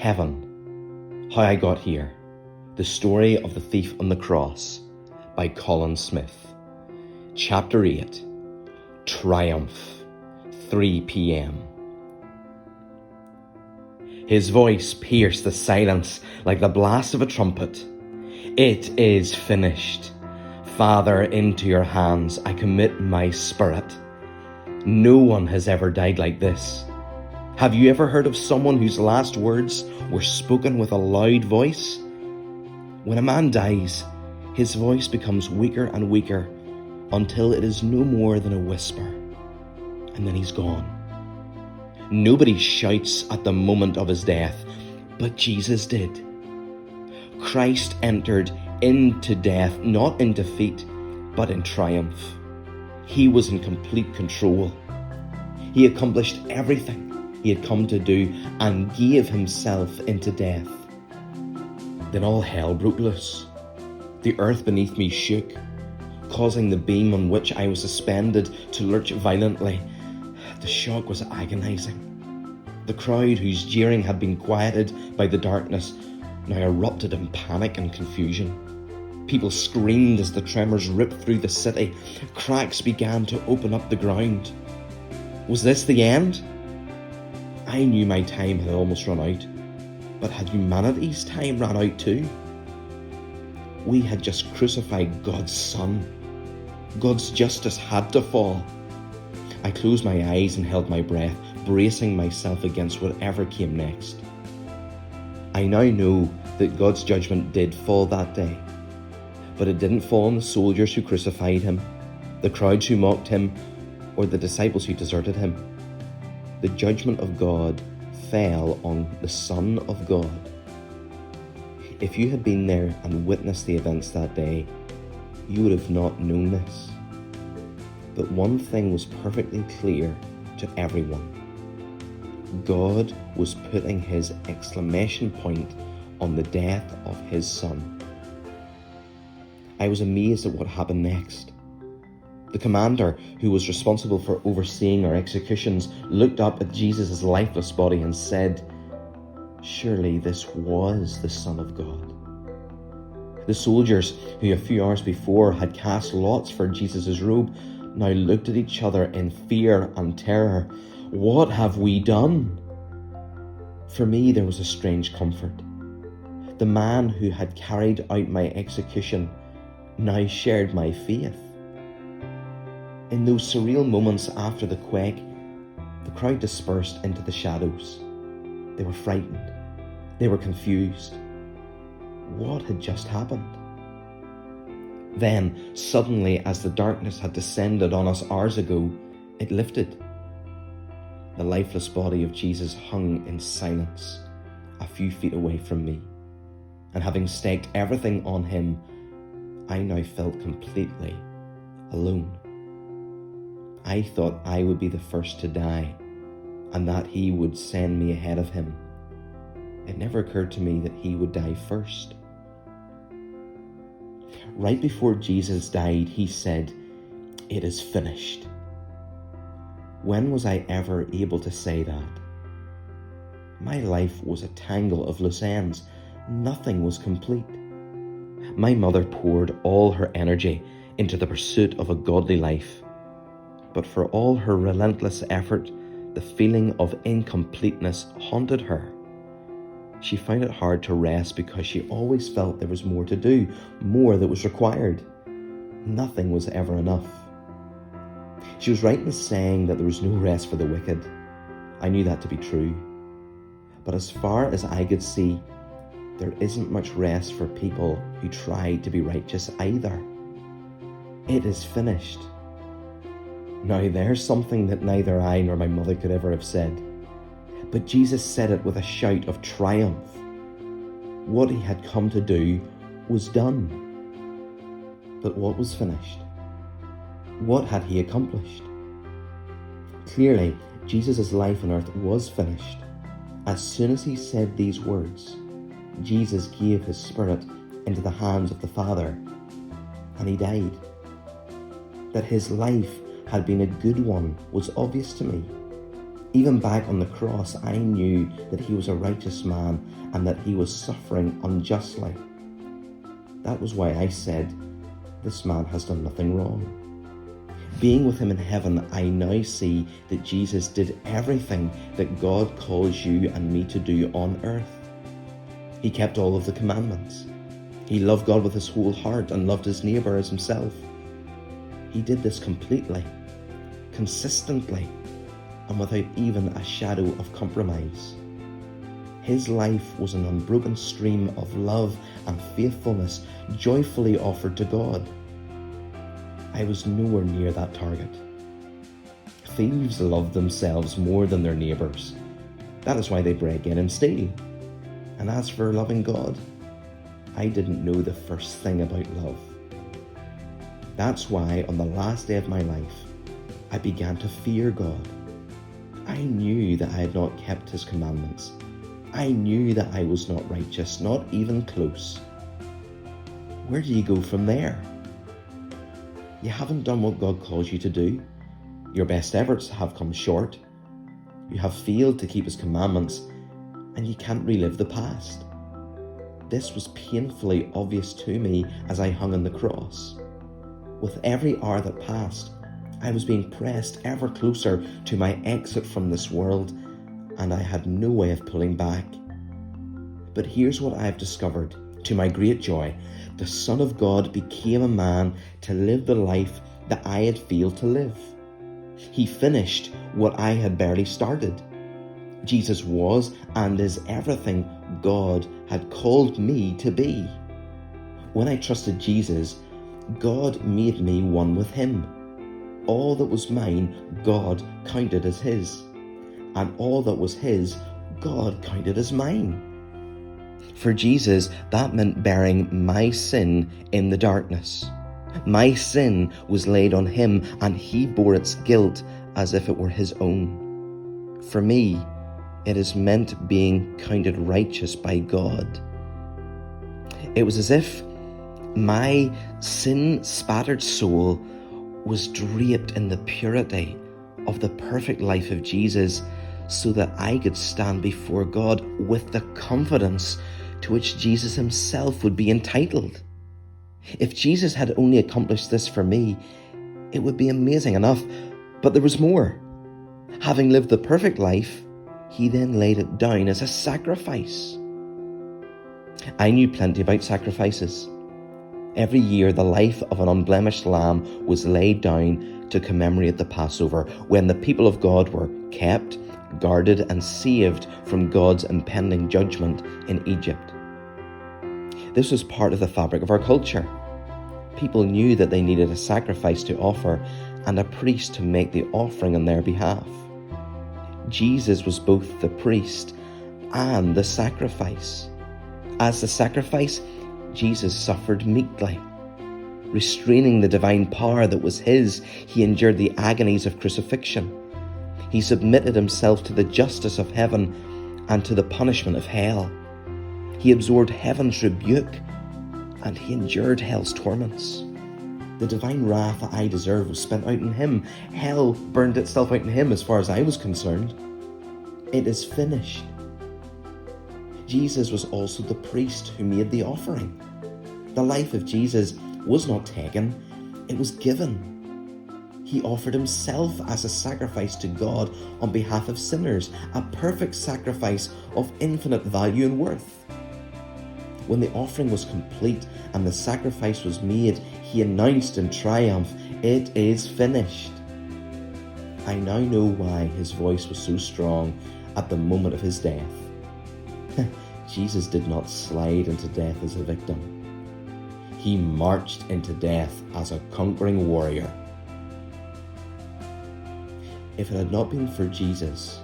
Heaven, How I Got Here, The Story of the Thief on the Cross by Colin. Chapter 8, Triumph, 3 p.m. His voice pierced the silence like the blast of a trumpet. It is finished. Father, into your hands I commit my spirit. No one has ever died like this. Have you ever heard of someone whose last words were spoken with a loud voice? When a man dies, his voice becomes weaker and weaker until it is no more than a whisper, and then he's gone. Nobody shouts at the moment of his death, but Jesus did. Christ entered into death, not in defeat, but in triumph. He was in complete control. He accomplished everything he had come to do and gave himself into death. Then all hell broke loose. The earth beneath me shook, causing the beam on which I was suspended to lurch violently. The shock was agonizing. The crowd, whose jeering had been quieted by the darkness, now erupted in panic and confusion. People screamed as the tremors ripped through the city. Cracks began to open up the ground. Was this the end? I knew my time had almost run out, but had humanity's time run out too? We had just crucified God's Son. God's justice had to fall. I closed my eyes and held my breath, bracing myself against whatever came next. I now know that God's judgment did fall that day, but it didn't fall on the soldiers who crucified him, the crowds who mocked him, or the disciples who deserted him. The judgment of God fell on the Son of God. If you had been there and witnessed the events that day, you would have not known this. But one thing was perfectly clear to everyone. God was putting his exclamation point on the death of his Son. I was amazed at what happened next. The commander, who was responsible for overseeing our executions, looked up at Jesus' lifeless body and said, "Surely this was the Son of God." The soldiers, who a few hours before had cast lots for Jesus' robe, now looked at each other in fear and terror. What have we done? For me, there was a strange comfort. The man who had carried out my execution now shared my faith. In those surreal moments after the quake, the crowd dispersed into the shadows. They were frightened. They were confused. What had just happened? Then, suddenly, as the darkness had descended on us hours ago, it lifted. The lifeless body of Jesus hung in silence a few feet away from me, and having staked everything on him, I now felt completely alone. I thought I would be the first to die, and that he would send me ahead of him. It never occurred to me that he would die first. Right before Jesus died, he said, "It is finished." When was I ever able to say that? My life was a tangle of loose ends. Nothing was complete. My mother poured all her energy into the pursuit of a godly life. But for all her relentless effort, the feeling of incompleteness haunted her. She found it hard to rest because she always felt there was more to do, more that was required. Nothing was ever enough. She was right in saying that there was no rest for the wicked. I knew that to be true. But as far as I could see, there isn't much rest for people who try to be righteous either. It is finished. Now there's something that neither I nor my mother could ever have said. But Jesus said it with a shout of triumph. What he had come to do was done. But what was finished? What had he accomplished? Clearly, Jesus' life on earth was finished. As soon as he said these words, Jesus gave his spirit into the hands of the Father, and he died. That his life had been a good one was obvious to me. Even back on the cross, I knew that he was a righteous man and that he was suffering unjustly. That was why I said, this man has done nothing wrong. Being with him in heaven, I now see that Jesus did everything that God calls you and me to do on earth. He kept all of the commandments. He loved God with his whole heart and loved his neighbour as himself. He did this completely, consistently, and without even a shadow of compromise. His life was an unbroken stream of love and faithfulness joyfully offered to God. I was nowhere near that target. Thieves love themselves more than their neighbours. That is why they break in and steal. And as for loving God, I didn't know the first thing about love. That's why on the last day of my life, I began to fear God. I knew that I had not kept his commandments. I knew that I was not righteous, not even close. Where do you go from there? You haven't done what God calls you to do. Your best efforts have come short. You have failed to keep his commandments, and you can't relive the past. This was painfully obvious to me as I hung on the cross. With every hour that passed, I was being pressed ever closer to my exit from this world, and I had no way of pulling back. But here's what I have discovered. To my great joy, the Son of God became a man to live the life that I had failed to live. He finished what I had barely started. Jesus was and is everything God had called me to be. When I trusted Jesus, God made me one with him. All that was mine, God counted as his. And all that was his, God counted as mine. For Jesus, that meant bearing my sin in the darkness. My sin was laid on him, and he bore its guilt as if it were his own. For me, it has meant being counted righteous by God. It was as if my sin-spattered soul was draped in the purity of the perfect life of Jesus, so that I could stand before God with the confidence to which Jesus himself would be entitled. If Jesus had only accomplished this for me, it would be amazing enough, but there was more. Having lived the perfect life, he then laid it down as a sacrifice. I knew plenty about sacrifices. Every year, the life of an unblemished lamb was laid down to commemorate the Passover, when the people of God were kept, guarded, and saved from God's impending judgment in Egypt. This was part of the fabric of our culture. People knew that they needed a sacrifice to offer and a priest to make the offering on their behalf. Jesus was both the priest and the sacrifice. As the sacrifice, Jesus suffered meekly. Restraining the divine power that was his, he endured the agonies of crucifixion. He submitted himself to the justice of heaven and to the punishment of hell. He absorbed heaven's rebuke, and he endured hell's torments. The divine wrath that I deserved was spent out in him. Hell burned itself out in him as far as I was concerned. It is finished. Jesus was also the priest who made the offering. The life of Jesus was not taken, it was given. He offered himself as a sacrifice to God on behalf of sinners, a perfect sacrifice of infinite value and worth. When the offering was complete and the sacrifice was made, he announced in triumph, "It is finished." I now know why his voice was so strong at the moment of his death. Jesus did not slide into death as a victim. He marched into death as a conquering warrior. If it had not been for Jesus,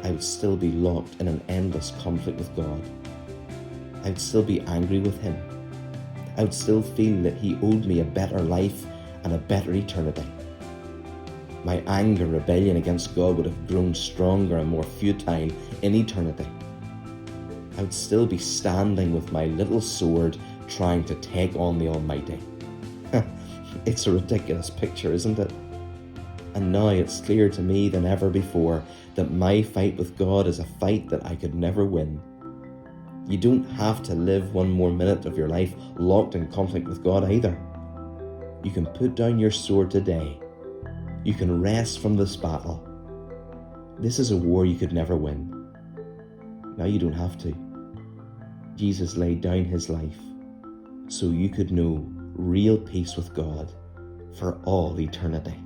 I would still be locked in an endless conflict with God. I would still be angry with him. I would still feel that he owed me a better life and a better eternity. My anger, rebellion against God would have grown stronger and more futile in eternity. I would still be standing with my little sword trying to take on the Almighty. It's a ridiculous picture, isn't it? And now it's clearer to me than ever before that my fight with God is a fight that I could never win. You don't have to live one more minute of your life locked in conflict with God either. You can put down your sword today. You can rest from this battle. This is a war you could never win. Now you don't have to. Jesus laid down his life so you could know real peace with God for all eternity.